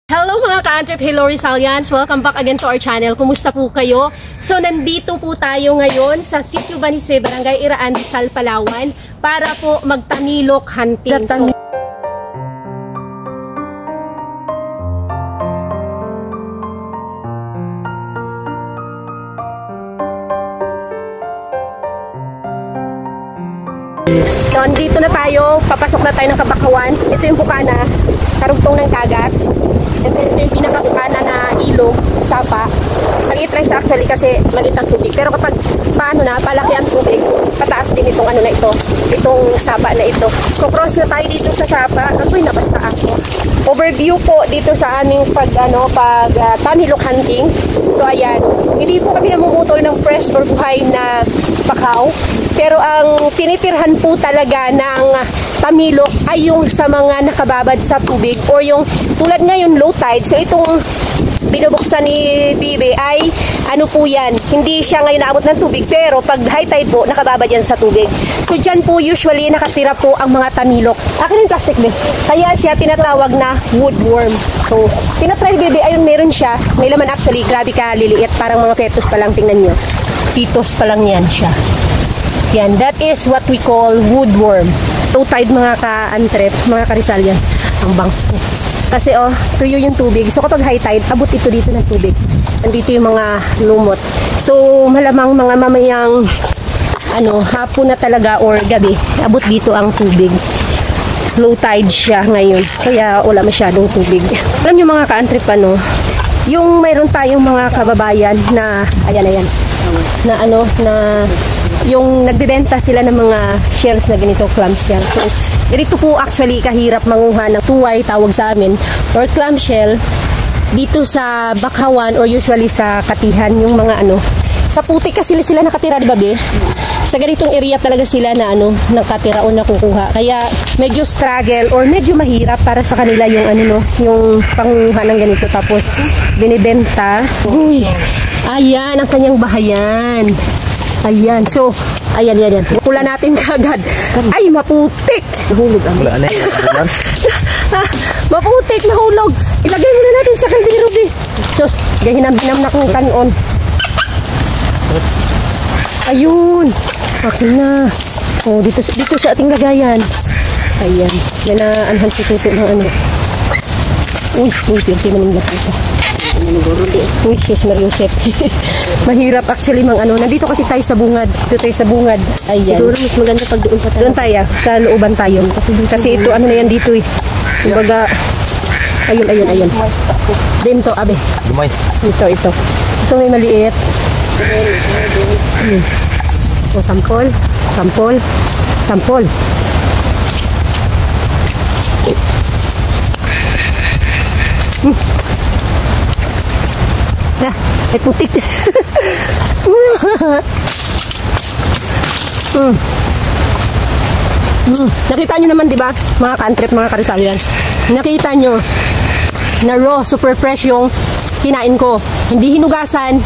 Hello mga ka-Antrep, hello Rizalians! Welcome back again to our channel. Kumusta po kayo? So nandito po tayo ngayon sa Sitio Banise, Barangay Iraan, Rizal, Palawan para po magtamilok hunting. So andito na tayo, papasok na tayo ng Kabakawan. Ito yung bukana, karugtong ng kagat. Ito yung pinakabukana na ilog, sapa. Maliit lang siya actually kasi maliit ang tubig. Pero kapag paano na, palaki ang tubig, pataas din itong ano na ito, itong sapa na ito. So cross na tayo dito sa sapa. Agoy, nabasa ako. Overview po dito sa aming tamilok hunting. So ayan, hindi po kami namumutol ng fresh or buhay na pakaw. Pero ang tinitirhan po talaga ng tamilok ay yung sa mga nakababad sa tubig or yung tulad ngayon low tide. So itong binubuksan ni Bibi ay ano po yan, hindi siya ngayon naabot ng tubig pero pag high tide po nakababad yan sa tubig. So dyan po usually nakatira po ang mga tamilok. Akin yung plastic din. Kaya siya tinatawag na woodworm. So tinatry Bibi, ayun meron siya. May laman actually, grabe ka liliit. Parang mga fetus pa lang, tingnan nyo. Fetus pa lang yan siya. Yan, that is what we call woodworm. Low tide mga ka-Antrep, mga ka-Rizalian, ang bangs ko. Kasi tuyo yung tubig. So kapag high tide, abot ito dito ng tubig. Andito yung mga lumot. So malamang mga mamayang hapon na talaga or gabi, abot dito ang tubig. Low tide siya ngayon. Kaya wala masyadong tubig. Alam nyo mga ka-Antrep, yung mayroon tayong mga kababayan na ayan na yung nagbebenta sila ng mga shells na ganito, clamshell. So dito po actually kahirap manguha ng tuway, tawag sa amin, or clamshell dito sa Bakawan or usually sa Katihan, yung mga sa putik kasi sila nakatira, di ba be? Sa ganitong area talaga sila na nakatira o nakukuha. Kaya medyo struggle or medyo mahirap para sa kanila yung yung panguha ng ganito tapos binibenta. Uy, ayan ang kanyang bahayan. Ayan, so ayan. Pula natin kagad. Ay, maputik. Nahulog ang maputik, nahulog. Ilagay muna natin sa kaldero, be. So, gahinam-hinam na kong kanon. Ayun. Okay na. Oh, dito sa ating lagayan. Ayan. Yan na anhan tututo ng Uy, pinti maninggat ito. Uy, sis Mariusep. Mahirap actually nandito kasi tayo sa bungad. Dito tayo sa bungad. Ayan. Siguro mas maganda pag doon pa tayo. Doon tayo, sa looban tayo. Kasi ito na yan dito eh. Kumbaga, ayun. Dito, abe. Lumay. Ito. Ito may maliit. So, sampol. Ay putik. Nakita nyo naman diba mga ka-Antrep, mga ka-Rizalians, nakita nyo na raw, super fresh yung kinain ko, hindi hinugasan,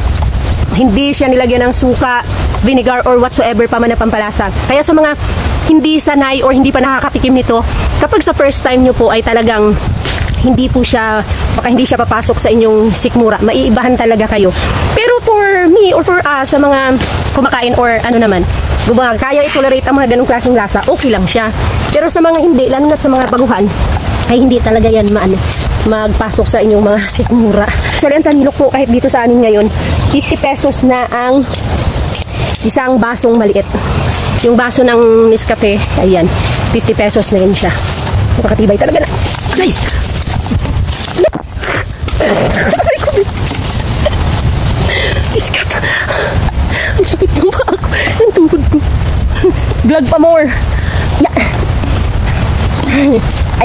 hindi siya nilagyan ng suka, vinegar or whatsoever pa man na pampalasa. Kaya sa mga hindi sanay or hindi pa nakakatikim nito, kapag sa first time nyo po ay talagang hindi siya papasok sa inyong sikmura. Maiibahan talaga kayo. Pero for me or for us, sa mga kumakain or kaya i-tolerate ang mga ganong klaseng lasa, okay lang siya. Pero sa mga hindi, lalo na sa mga baguhan, ay hindi talaga yan magpasok sa inyong mga sikmura. Actually, ang tamilok po kahit dito sa amin ngayon, 50 pesos na ang isang basong maliit. Yung baso ng Nescafe, ayan, 50 pesos na yun siya. Napakatibay talaga na. Ay! Iskat. Ang sakit ng paa ko. Ang tuhod ko. Vlog pa more. Yeah.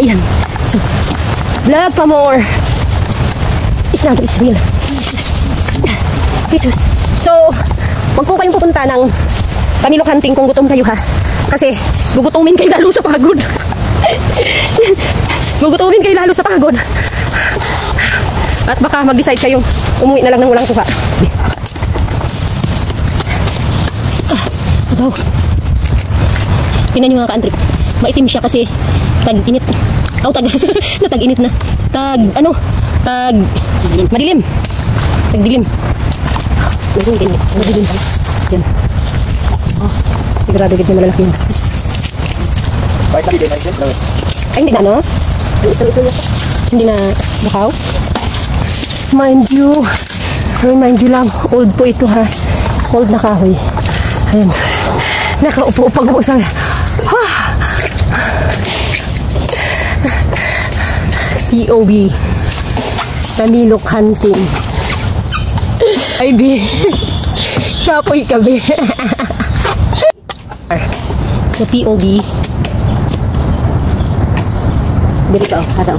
Ayan. So, vlog pa more. It's not real. Jesus. So, wag po kayong pupunta ng tamilok hunting kung gutom kayo ha. Kasi, gugutumin kayo lalo sa pagod. Gugutumin kayo lalo sa pagod. At baka mag-decide kayong umuwi na lang ng walang tuka. Tingnan nyo mga ka-Antrep. Maitim siya kasi tag-init. Tag-init na. Tag madilim. Tagdilim. Madilim. Yan. Sigurado gid na malalaki yun. Bakit nabi din natin? Ay, hindi na, no? Hindi na bakaw. Mind you lang, old po ito ha. Old na kahoy. Ayan. Nakaupo-upag po sa... POV. Tamilok hunting. Ay, be. Kapoy ka, be. So, POV. Bili ka, haraw.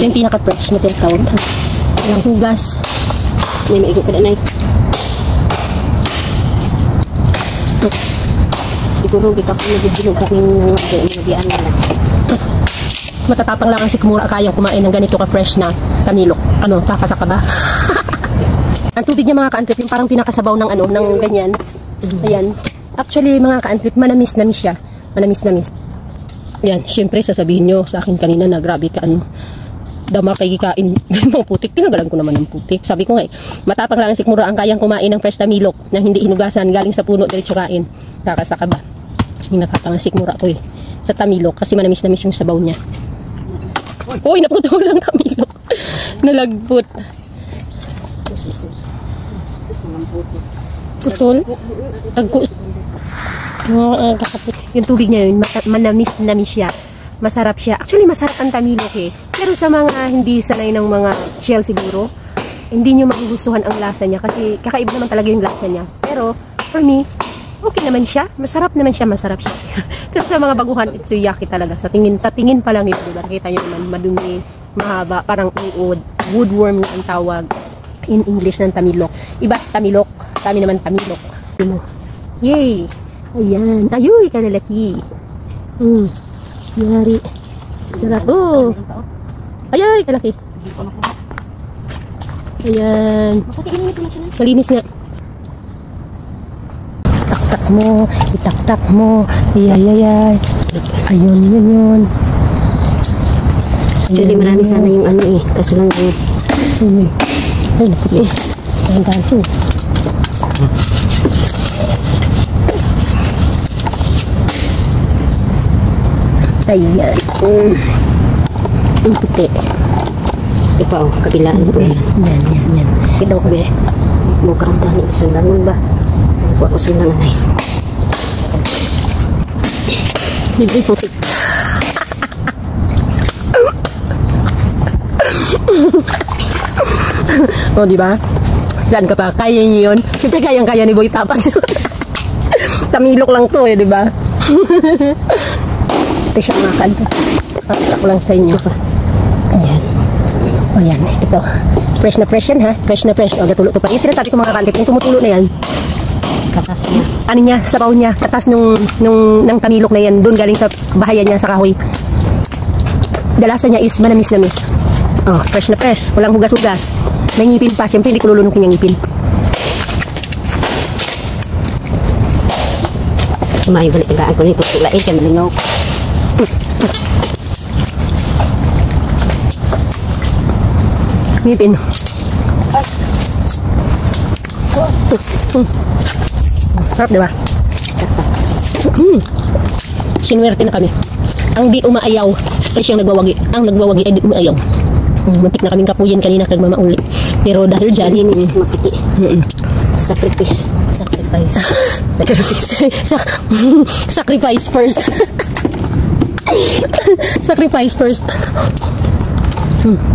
Ito yung pinaka-fresh na tinatawag. Walang hugas. May maigo ka na. Siguro kita kung nagbibilog kaming nagbibian na lang. Matatapang lang ang sikmura kayang kumain ng ganito ka-fresh na tamilok. Ano, kakasa ka ba? Ang tubig niya mga ka-antrip, yung parang pinakasabaw ng ano, ng ganyan. Ayan. Actually, mga ka-antrip, manamis-namis siya. Manamis-namis. Ayan, syempre sasabihin nyo sa akin kanina na grabe ka ano. Dama kay kain ng putik. Tinagalan ko naman ng putik. Sabi ko nga matapang lang ang sikmura ang kayang kumain ng fresh tamilok na hindi hinugasan galing sa puno diretso kain. Kakasa ka ba? Yung nakatang ang sikmura ko sa tamilok kasi manamis-namis yung sabaw niya. Uy, naputol lang tamilok. Nalagput. Putol? Yung tubig niya yun, manamis-namis siya. Masarap siya. Actually, masarap ang tamilok Pero sa mga hindi sanay ng mga shell siguro, hindi nyo magugustuhan ang lasa niya kasi kakaiba naman talaga yung lasa niya. Pero, for me, okay naman siya. Masarap naman siya, masarap siya. Pero sa mga baguhan, itsuyaki talaga. Sa tingin pa lang ito, diba? Nakita nyo naman, madumi, mahaba, parang uod. Woodworm ang tawag in English ng tamilok. Iba, tamilok. Kami naman tamilok. Yay! Ayan. Ayuy, kalalaki. Yari. Sarap. Oh. Ayay, kalaki. Ayan. Malinis nga. Itak-tak mo. Itak-tak mo. Ayay. Ayun, yun. Actually, marami sana yung ano kaso lang yun. Ay, naputi. Tahan-tahan po. Ayan. Ang puti. Ito pa kabilaan po yan. Yan. Kita ko ba? Mukhang dami sulangan ba? Huwag ko sulangan Libre puti. O, diba? Saan ka pa? Kaya niyo yun? Siyempre kayang-kaya ni Boy Tapang. Tamilok lang to diba? Ito siya mga kanto. Pakita ko lang sa inyo. Ayan. O yan, ito. Fresh na fresh yan ha. Fresh na fresh. O, gatulo to pa. Yung sinasabi ko mga kanto, yung tumutulo na yan. Katas niya. Ano niya, sabaw niya. Katas ng tamilok na yan. Doon galing sa bahayan niya sa kahoy. Dalasa niya is manamis-namis. Oh, fresh na fresh. Walang hugas-hugas. May ngipin pa. Siyempre, hindi ko lulunukin yung ngipin. May balik-balaan ko nito. Tulain ka malingaw. Ngipin. Sarap, diba? Sinuwerte na kami. Ang di umaayaw ay siyang nagwawagi. Ang nagwawagi ay di umaayaw. Muntik na kaming kapuyin kanina kag mamauli. Pero dahil dyan, mapiti. Sacrifice. Sacrifice first. Sacrifice first.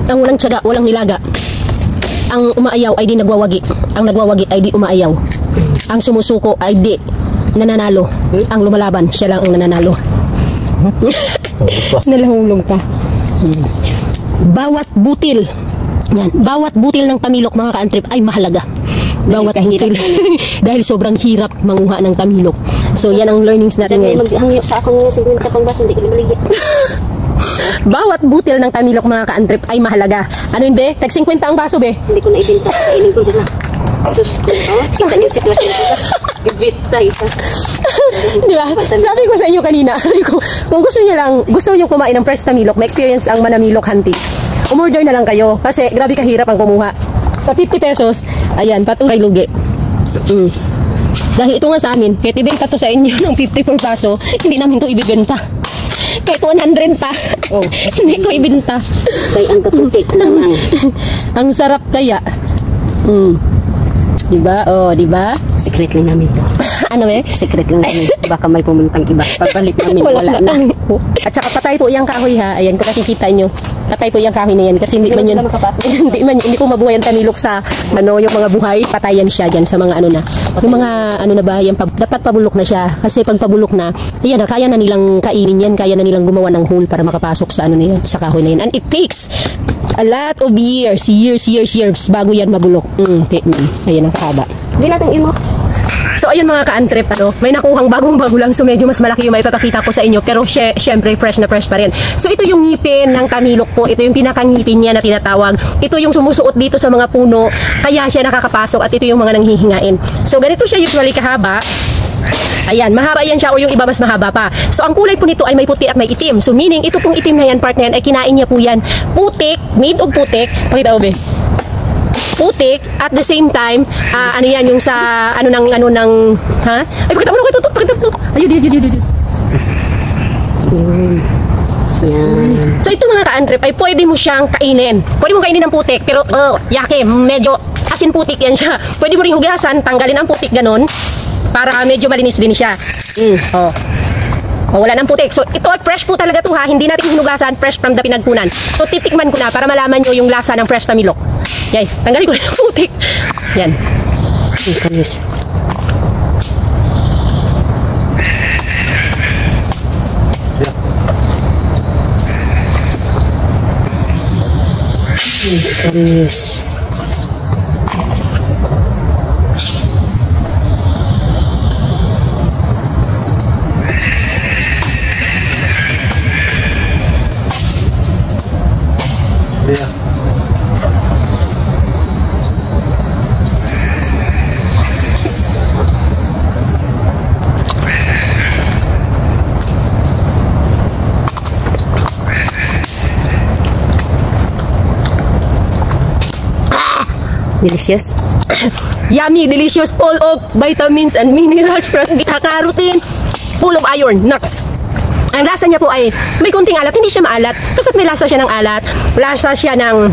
Ang walang tiyaga, walang nilaga. Ang umaayaw ay di nagwawagi. Ang nagwawagi ay di umaayaw. Ang sumusuko ay di nananalo. Ang lumalaban, siya lang ang nananalo. Nalahulog ka. Bawat butil. Yan, bawat butil ng tamilok mga ka-antrip ay mahalaga. Bawat butil. Dahil sobrang hirap manguha ng tamilok. So yan ang learnings natin ngayon. Maghangyo sa ako ngayon, siguro ka pang baso, hindi ko nabaligyan. Bawat butil ng tamilok mga ka-antrip ay mahalaga. Ano yun be? Tag 50 ang baso be? Hindi ko na ibinta. Kainin ko na lang. Sus ko. Kita niyo sitwasyon ko. Ibita isa. Di ba? Sabi ko sa inyo kanina, sabi ko, kung gusto niyo kumain ng fresh tamilok, may experience ang manamilok hunting. Umorder na lang kayo kasi grabe kahirap ang kumuha. Sa 50 pesos, ayan, patong kay lugi. Dahil ito nga sa amin, kahit ibenta to sa inyo ng 50 per paso, hindi namin to ibibenta. Kahit 100 pa, hindi ko ibenta. Kaya ang kaputik naman. Ang sarap kaya. Diba? Diba? Secret lang namin to. Ano Secret lang namin. Baka may pumuntang iba. Pagbalik namin, wala na. At saka patay po yung kahoy ha. Ayan, kung nakikita nyo. Patay po yung kahoy na yan. Kasi hindi man yun, hindi po mabuhay ang tamilok sa, yung mga buhay. Patayan siya dyan sa mga na. Yung mga, na ba, yan, dapat pabulok na siya. Kasi pag pabulok na, yan, kaya na nilang kainin yan. Kaya na nilang gumawa ng hole para makapasok sa na yan, sa kahoy na yan. And it takes a lot of years bago yan mabulok. Ayan ang kahaba. Hindi natin imo. So ayun mga ka-antrip, may nakuhang bagong-bago lang, so medyo mas malaki yung maipapakita ko sa inyo, pero syempre fresh na fresh pa rin. So ito yung ngipin ng tamilok po, ito yung pinakangipin niya na tinatawag. Ito yung sumusuot dito sa mga puno, kaya siya nakakapasok, at ito yung mga nanghihingain. So ganito siya usually kahaba. Ayan, mahaba yan siya, o yung iba mas mahaba pa. So ang kulay po nito ay may puti at may itim. So meaning ito pong itim na yan, part na yan, ay kinain niya po yan. Putik, made of putik. Pakita mo be. Putik, at the same time, ano yan, yung sa, ha? Ay, pakita mo, pakita mo. Ayun. Yan. So ito mga ka-antrip, ay pwede mo siyang kainin. Pwede mo kainin ng putik, pero, yake, medyo asin putik yan siya. Pwede mo rin hugasan, tanggalin ang putik ganon, para medyo malinis din siya. Wala ng putik. So ito ay fresh po talaga to ha. Hindi natin hinugasan, fresh from the pinagkunan. So titikman ko na para malaman nyo yung lasa ng fresh tamilok. Yay, tanggalin ko na yung putik. Yan. Kanis. Kanis. Delicious. Yummy, delicious, full of vitamins and minerals, beta-carotene, full of iron, nuts. Ang lasa niya po ay may kunting alat, hindi siya maalat. Basta't may lasa siya ng alat, lasa siya ng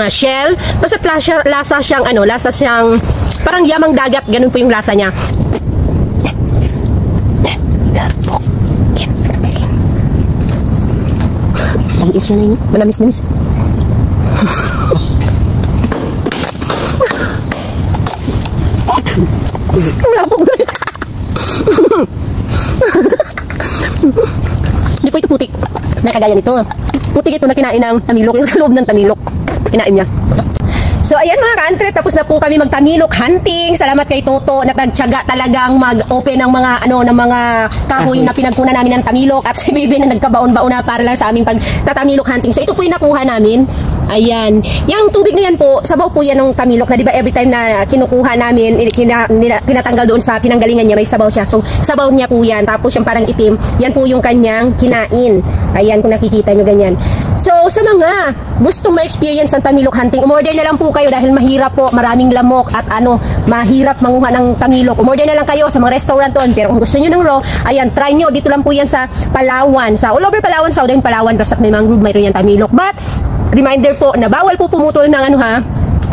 shell, basta't lasa siyang parang yamang dagat, ganun po yung lasa niya. Tamis na yun. Manamis-namis. Wala po. Hindi po ito putik. Nakagaya nito. Putik ito na kinain ng tamilok. Yung sa loob ng tamilok. Kinain niya. So ayan mga ka-antre, tapos na po kami magtamilok hunting. Salamat kay Toto na nagtiyaga talagang mag-open ng mga ng mga kahoy na pinagkunan namin ng tamilok, at si Bibi na nagkabaon-baon na para lang sa aming pagtatamilok hunting. So ito po yung nakuha namin. Ayan. Yung tubig na yan po, sabaw po yan ng tamilok na, di ba, every time na kinukuha namin, pinatanggal doon sa pinanggalingan niya, may sabaw siya. So sabaw niya po yan. Tapos yung parang itim, yan po yung kanyang kinain. Ayan, kung nakikita nyo ganyan. So sa mga gustong ma-experience ng tamilok hunting, umorder na lang po kayo dahil mahirap po, maraming lamok at mahirap manguha ng tamilok. Umorder na lang kayo sa mga restaurant doon. Pero kung gusto niyo ng raw, ayan, try nyo. Dito lang po yan sa Palawan, sa all over Palawan, Southern Palawan, basta may mangrove, mayroon yan tamilok. But reminder po na bawal po pumutol ng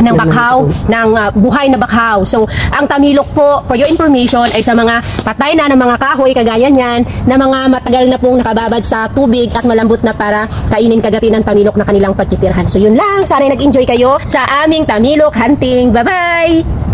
ng bakhaw, ng buhay na bakhaw. So, ang tamilok po, for your information, ay sa mga patay na ng mga kahoy, kagaya niyan, na mga matagal na pong nakababad sa tubig at malambot na para kainin kagati ng tamilok na kanilang pagtitirhan. So, yun lang. Sana nag-enjoy kayo sa aming tamilok hunting. Bye-bye!